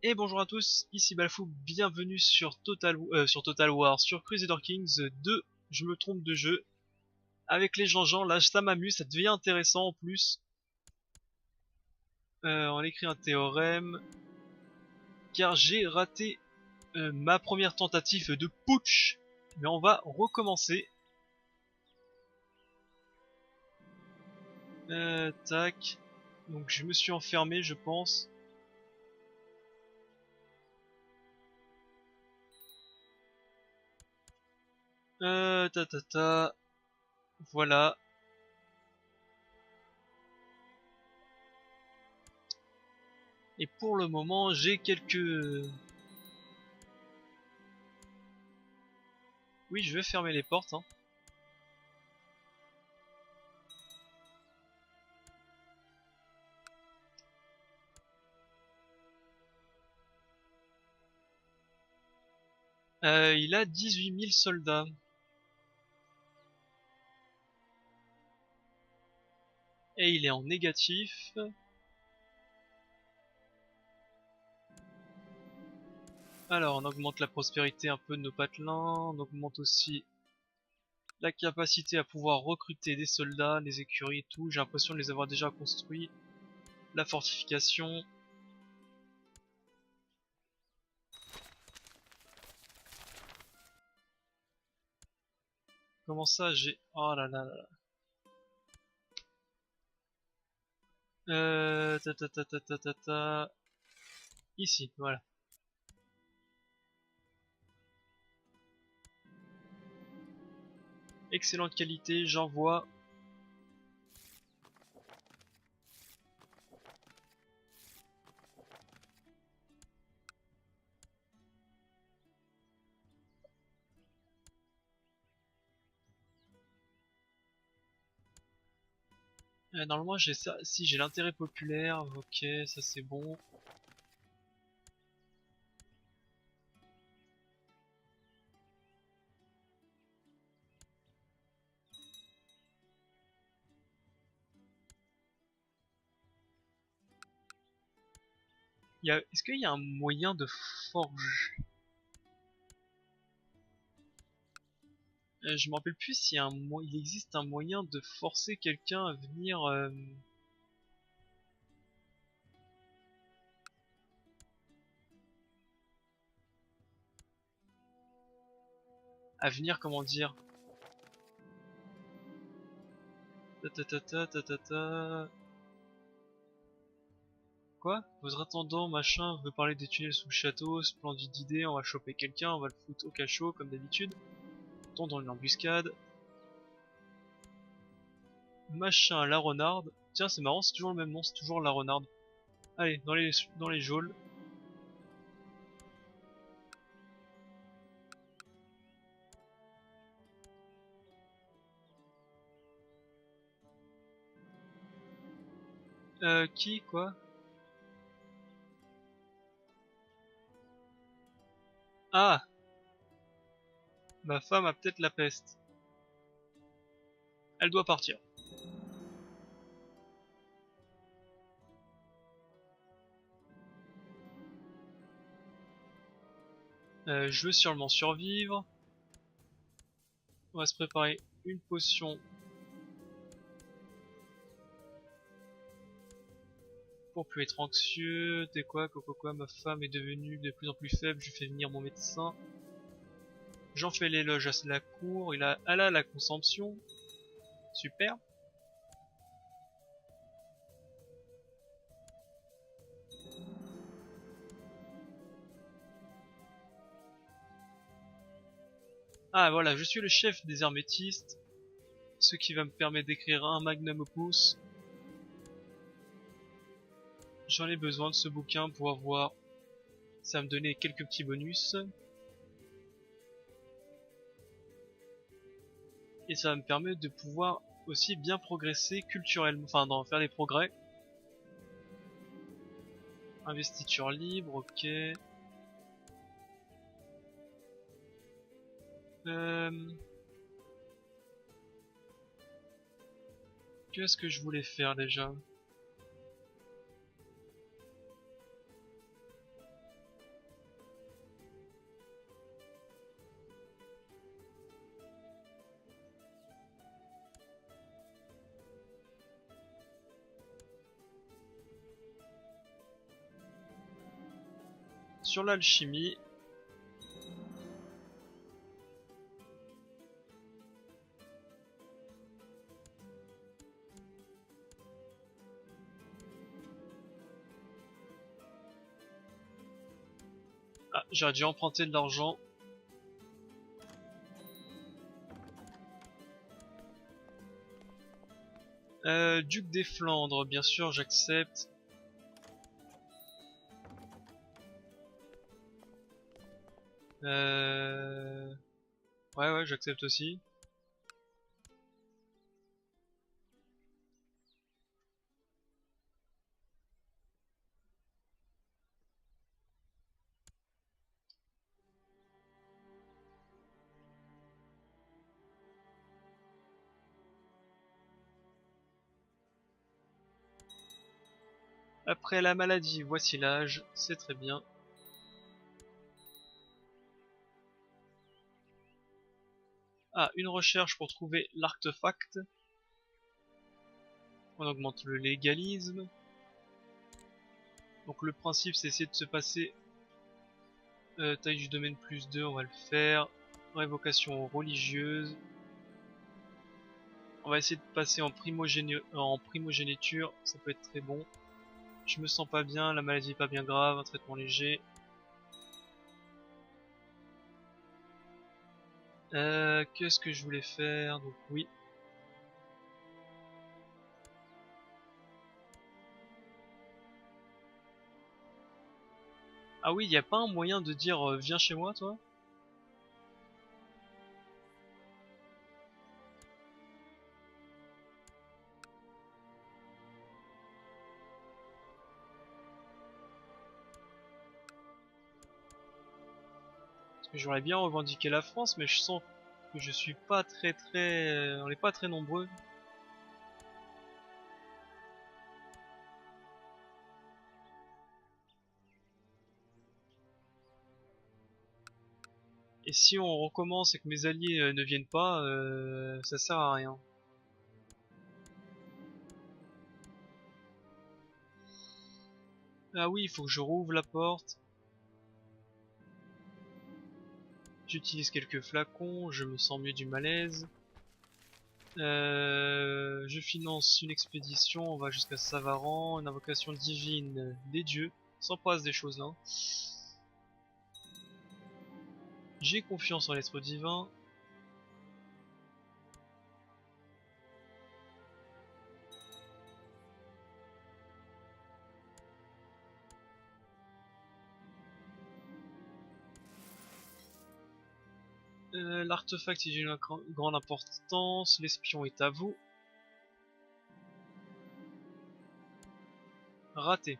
Et bonjour à tous, ici Balfou, bienvenue sur Total War, sur Crusader Kings 2, je me trompe de jeu. Avec les Jean-Jean, là ça m'amuse, ça devient intéressant en plus. On écrit un théorème, car j'ai raté ma première tentative de putsch. Mais on va recommencer. Tac, donc je me suis enfermé je pense. Voilà. Et pour le moment, j'ai quelques... Oui, je vais fermer les portes, hein. Il a 18 000 soldats. Et il est en négatif. Alors, on augmente la prospérité un peu de nos patelins, on augmente aussi la capacité à pouvoir recruter des soldats, les écuries et tout. J'ai l'impression de les avoir déjà construits. La fortification. Comment ça, j'ai... Oh là là là là. Ta. Ici, voilà. Excellente qualité, j'envoie. Normalement j'ai ça, si j'ai l'intérêt populaire, ok, ça c'est bon. Est-ce qu'il y a un moyen de forge? Je me rappelle plus s'il y a il existe un moyen de forcer quelqu'un à venir, comment dire. Ta. Quoi? Votre attendant machin veut parler des tunnels sous le château, splendide idée, on va choper quelqu'un, on va le foutre au cachot comme d'habitude. Tondons une embuscade. Machin la renarde. Tiens c'est marrant, c'est toujours le même nom, c'est toujours la renarde. Allez, dans les geôles. Qui, quoi? Ah! Ma femme a peut-être la peste. Elle doit partir. Je veux sûrement survivre. On va se préparer une potion pour plus être anxieux. T'es quoi, quoi, ma femme est devenue de plus en plus faible, je fais venir mon médecin. J'en fais l'éloge à la cour, elle a la consomption. Super. Ah voilà, je suis le chef des hermétistes, ce qui va me permettre d'écrire un magnum opus. J'en ai besoin de ce bouquin pour avoir... Ça va me donner quelques petits bonus. Et ça va me permettre de pouvoir aussi bien progresser culturellement, enfin d'en faire des progrès. Investiture libre, ok. Qu'est-ce que je voulais faire déjà? sur l'alchimie. Ah, j'aurais dû emprunter de l'argent. Duc des Flandres, bien sûr, j'accepte. Ouais, j'accepte aussi. Après la maladie, voici l'âge, c'est très bien. Ah, une recherche pour trouver l'artefact. On augmente le légalisme. Donc le principe c'est essayer de se passer taille du domaine plus 2, on va le faire. Révocation religieuse. On va essayer de passer en primogéniture, ça peut être très bon. Je me sens pas bien, la maladie est pas bien grave, un traitement léger. Qu'est-ce que je voulais faire? Donc oui. Ah oui, y a pas un moyen de dire viens chez moi toi? Parce que j'aurais bien revendiqué la France, mais je sens que je suis pas on est pas très nombreux. Et si on recommence et que mes alliés ne viennent pas, ça sert à rien. Ah oui, il faut que je rouvre la porte. J'utilise quelques flacons, je me sens mieux du malaise. Je finance une expédition, on va jusqu'à Savaran, une invocation divine des dieux. S'en passe des choses là. J'ai confiance en l'être divin. L'artefact est d'une grande importance, l'espion est à vous. Raté.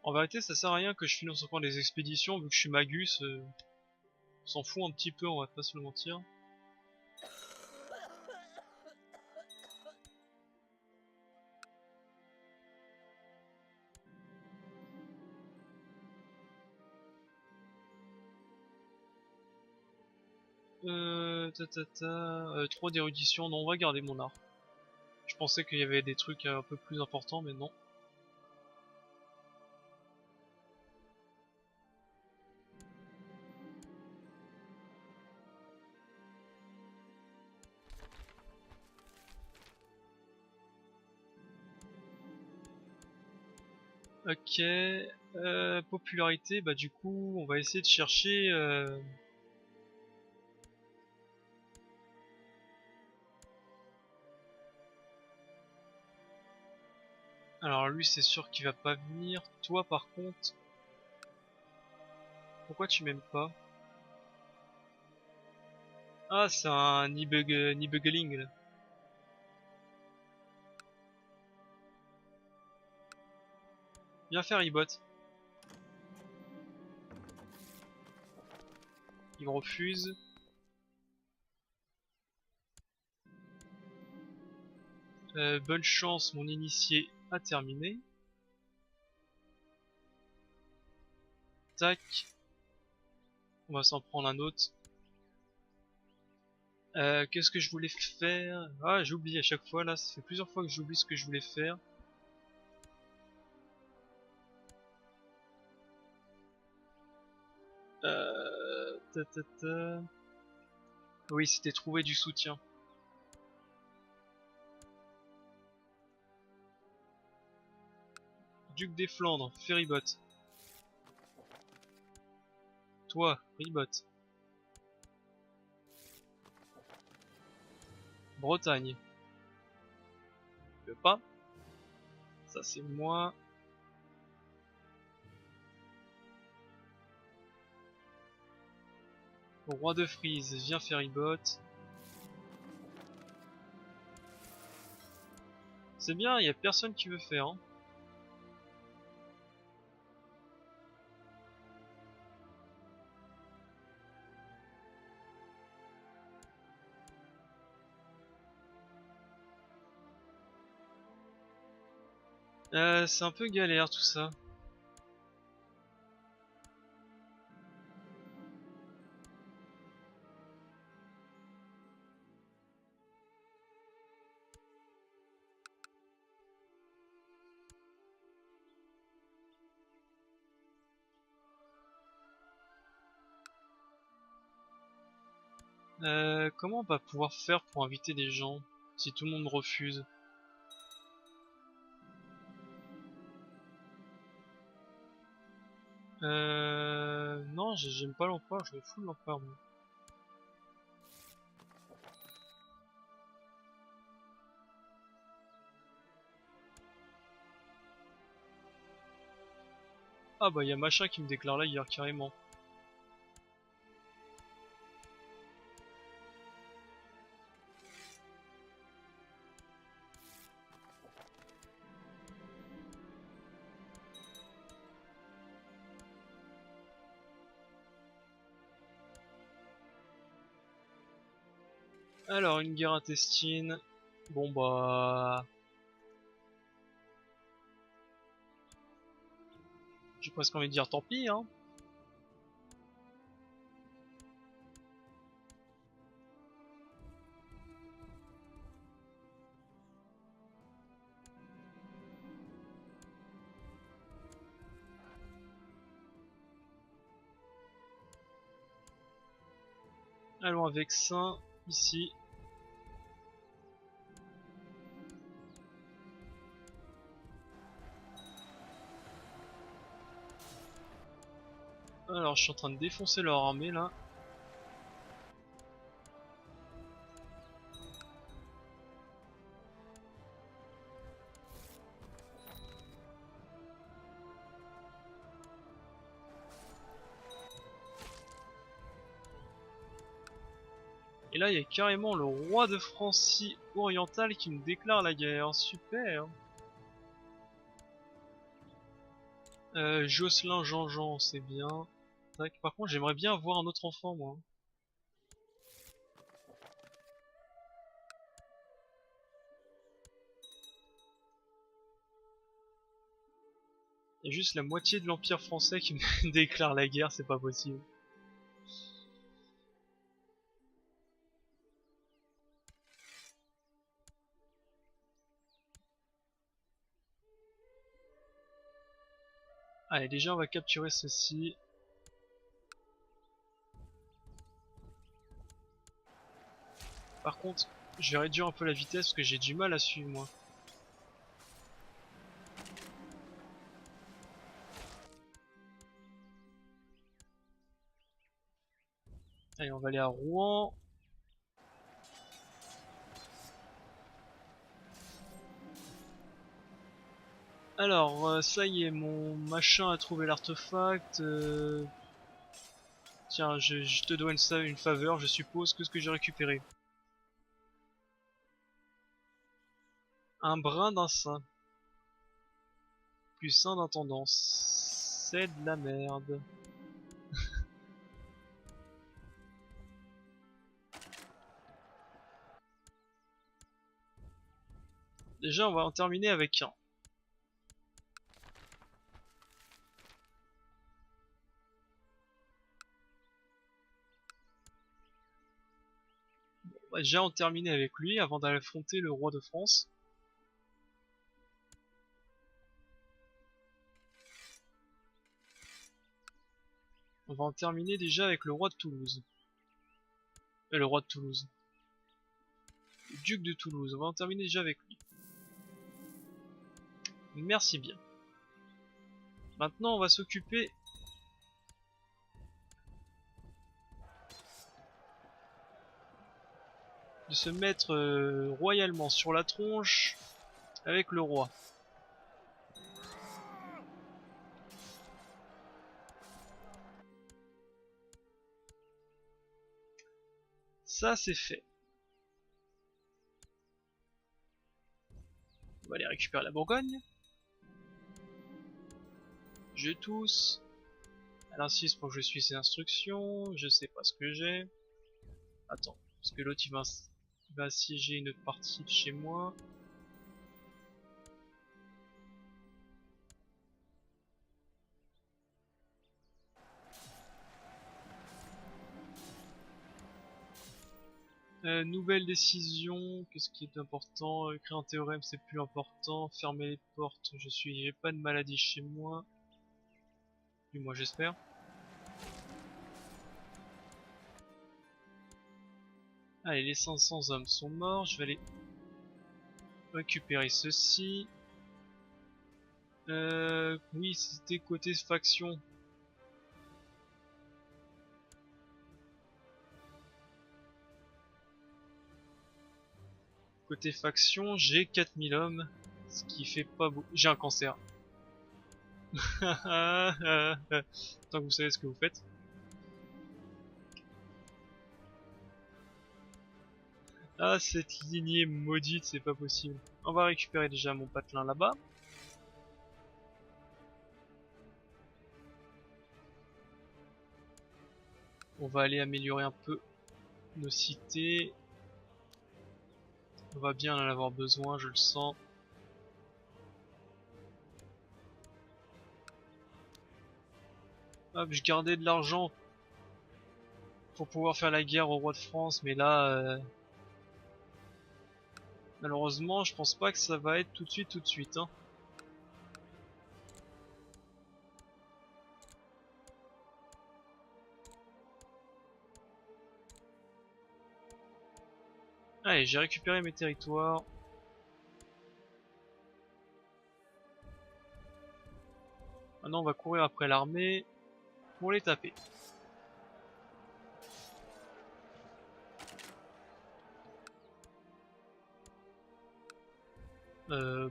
En vérité, ça sert à rien que je finance encore des expéditions, vu que je suis Magus, on s'en fout un petit peu, on va pas se le mentir. Trop d'érudition, non, on va garder mon art. Je pensais qu'il y avait des trucs un peu plus importants, mais non. Ok, popularité, bah du coup, on va essayer de chercher... Alors lui, c'est sûr qu'il va pas venir. Toi, par contre, pourquoi tu m'aimes pas? Ah, c'est un Nibelling, là. Viens faire, Ibot. Il me refuse. Bonne chance, mon initié a terminé. Tac. On va s'en prendre un autre. Qu'est-ce que je voulais faire? Ah, j'oublie à chaque fois, là. Ça fait plusieurs fois que j'oublie ce que je voulais faire. Ta, ta, ta. Oui, c'était trouver du soutien. Duc des Flandres, ferryboat. Toi, ferryboat. Bretagne. Tu veux pas? Ça c'est moi. Roi de Frise, viens ferryboat. C'est bien, y a personne qui veut faire. Hein. C'est un peu galère tout ça. Comment on va pouvoir faire pour inviter des gens si tout le monde refuse? Non, j'aime pas l'empereur, je me fous de l'empereur. Moi. Ah bah y a machin qui me déclare la guerre carrément. Alors une guerre intestine. Bon bah... J'ai presque envie de dire tant pis hein. Allons avec Saint ici. Alors je suis en train de défoncer leur armée là. Et là il y a carrément le roi de Francie orientale qui me déclare la guerre. Super. Jocelyn Jean-Jean, c'est bien. Tac. Par contre j'aimerais bien avoir un autre enfant moi. Il y a juste la moitié de l'Empire français qui me déclare la guerre, c'est pas possible. Allez, déjà on va capturer ceci. Par contre, je vais réduire un peu la vitesse parce que j'ai du mal à suivre moi. Allez, on va aller à Rouen. Alors, ça y est, mon machin a trouvé l'artefact. Tiens, je te dois une faveur, je suppose. Qu'est-ce que j'ai récupéré? Un brin d'un saint. Plus un d'intendance. C'est de la merde. Déjà, on va en terminer avec un. On va déjà en terminer avec lui avant d'aller affronter le roi de France. On va en terminer déjà avec le roi de Toulouse. Le roi de Toulouse. Le duc de Toulouse. On va en terminer déjà avec lui. Merci bien. Maintenant, on va s'occuper de se mettre royalement sur la tronche avec le roi. Ça, c'est fait. On va aller récupérer la Bourgogne. Je tousse. Elle insiste pour que je suive ses instructions. Je sais pas ce que j'ai. Attends, parce que l'autre il va assiéger une autre partie de chez moi. Nouvelle décision, qu'est-ce qui est important? Créer un théorème c'est plus important. Fermer les portes, j'ai pas de maladie chez moi. Du moins j'espère. Allez, les 500 hommes sont morts, je vais aller récupérer ceci. Oui, c'était côté faction. Côté faction, j'ai 4000 hommes, ce qui fait pas beaucoup. J'ai un cancer. Tant que vous savez ce que vous faites. Ah, cette lignée maudite, c'est pas possible. On va récupérer déjà mon patelin là-bas. On va aller améliorer un peu nos cités. On va bien en avoir besoin, je le sens. Hop, je gardais de l'argent pour pouvoir faire la guerre au roi de France, mais là, malheureusement, je pense pas que ça va être tout de suite, hein. Allez, j'ai récupéré mes territoires. Maintenant, on va courir après l'armée pour les taper.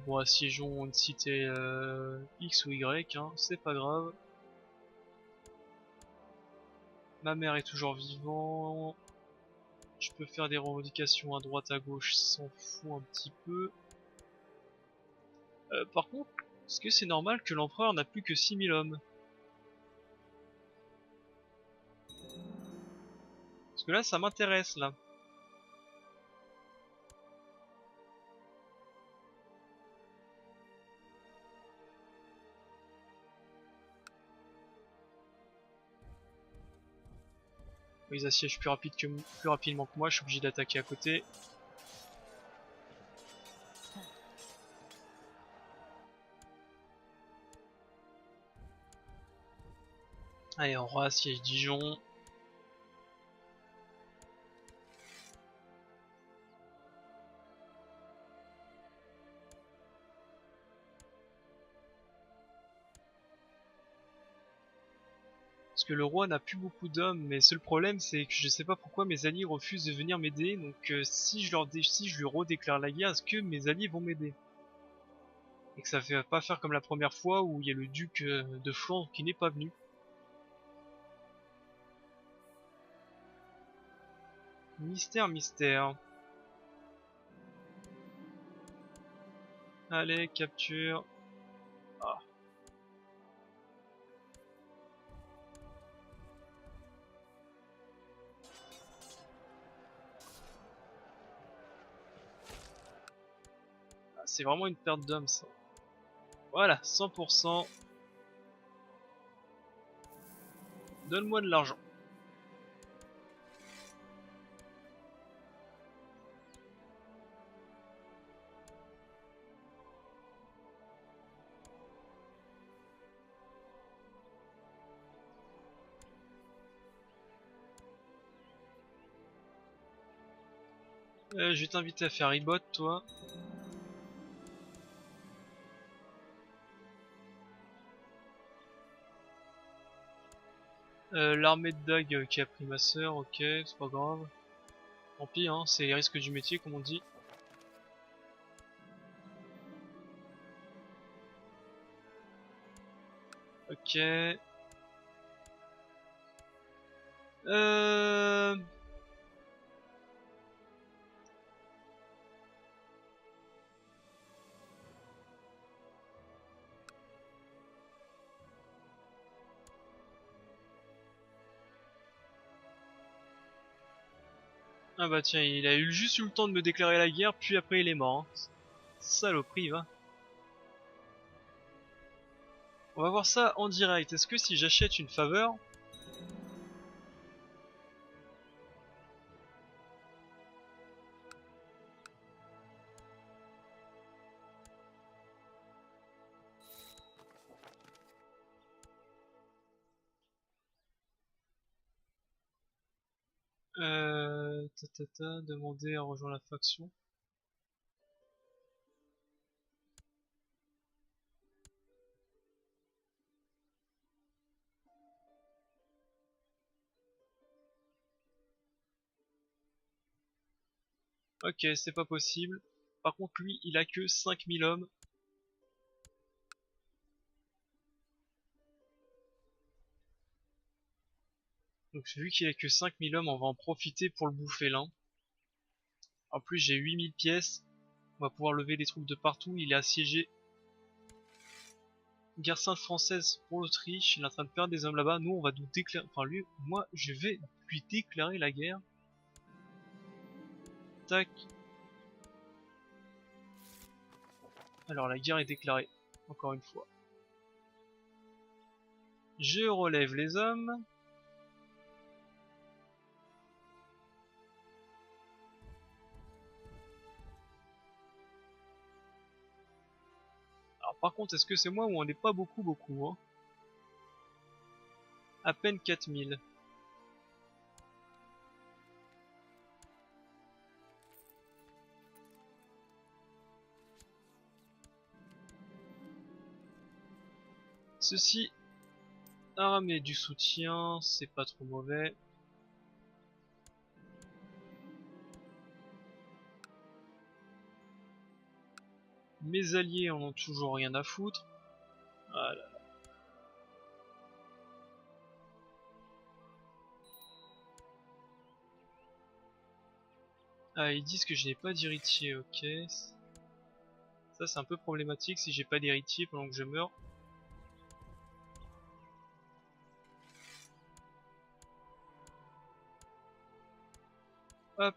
Bon, assiégeons une cité X ou Y, hein, c'est pas grave. Ma mère est toujours vivante. Je peux faire des revendications à droite à gauche, s'en fout un petit peu. Par contre, est-ce que c'est normal que l'empereur n'a plus que 6000 hommes? Parce que là, ça m'intéresse, là. Ils assiègent plus rapidement que moi, je suis obligé d'attaquer à côté. Allez, on assiège Dijon. Parce que le roi n'a plus beaucoup d'hommes, mais seul problème c'est que je sais pas pourquoi mes alliés refusent de venir m'aider, donc si je lui redéclare la guerre, est-ce que mes alliés vont m'aider? Et que ça va pas faire comme la première fois où il y a le duc de Flandre qui n'est pas venu. Mystère, mystère. Allez, capture. Ah. Ah, c'est vraiment une perte d'hommes ça. Voilà, 100%. Donne-moi de l'argent. Je vais t'inviter à faire Ribot, toi. L'armée de Dag qui a pris ma sœur, ok, c'est pas grave. Tant pis, hein, c'est les risques du métier, comme on dit. Ok. Euh... Ah bah tiens, il a eu juste eu le temps de me déclarer la guerre, puis après il est mort. Hein. Saloperie, va. On va voir ça en direct. Est-ce que si j'achète une faveur... Demander à rejoindre la faction. Ok, c'est pas possible. Par contre, lui, il a que 5000 hommes. Donc vu qu'il a que 5000 hommes, on va en profiter pour le bouffer là. En plus, j'ai 8000 pièces. On va pouvoir lever des troupes de partout. Il est assiégé. Guerre sainte française pour l'Autriche. Il est en train de perdre des hommes là-bas. Nous, on va nous déclarer... Enfin, lui, moi, je vais lui déclarer la guerre. Tac. Alors, la guerre est déclarée. Encore une fois. Je relève les hommes. Alors, par contre, est-ce que c'est moi ou on n'est pas beaucoup, hein? À peine 4000. Ceci a ramené du soutien, c'est pas trop mauvais. Mes alliés en ont toujours rien à foutre. Voilà. Ah, ils disent que je n'ai pas d'héritier, ok. Ça c'est un peu problématique si j'ai pas d'héritier pendant que je meurs. Hop.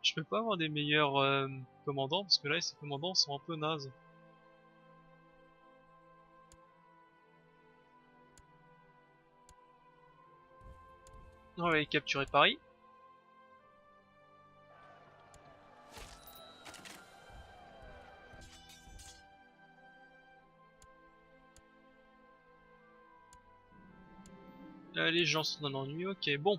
Je peux pas avoir des meilleurs commandants parce que là ces commandants sont un peu nazes. On va aller capturer Paris. Les gens sont en ennui, ok, bon.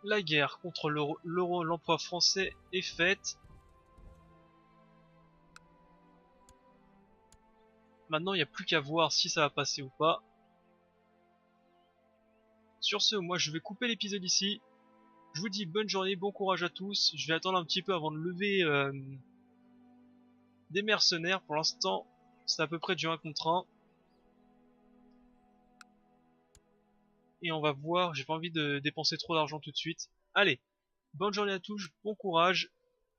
La guerre contre l'empereur français est faite. Maintenant, il n'y a plus qu'à voir si ça va passer ou pas. Sur ce, moi je vais couper l'épisode ici. Je vous dis bonne journée, bon courage à tous. Je vais attendre un petit peu avant de lever des mercenaires. Pour l'instant, c'est à peu près du 1 contre 1. Et on va voir, j'ai pas envie de dépenser trop d'argent tout de suite. Allez, bonne journée à tous, bon courage.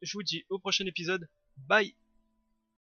Je vous dis au prochain épisode. Bye!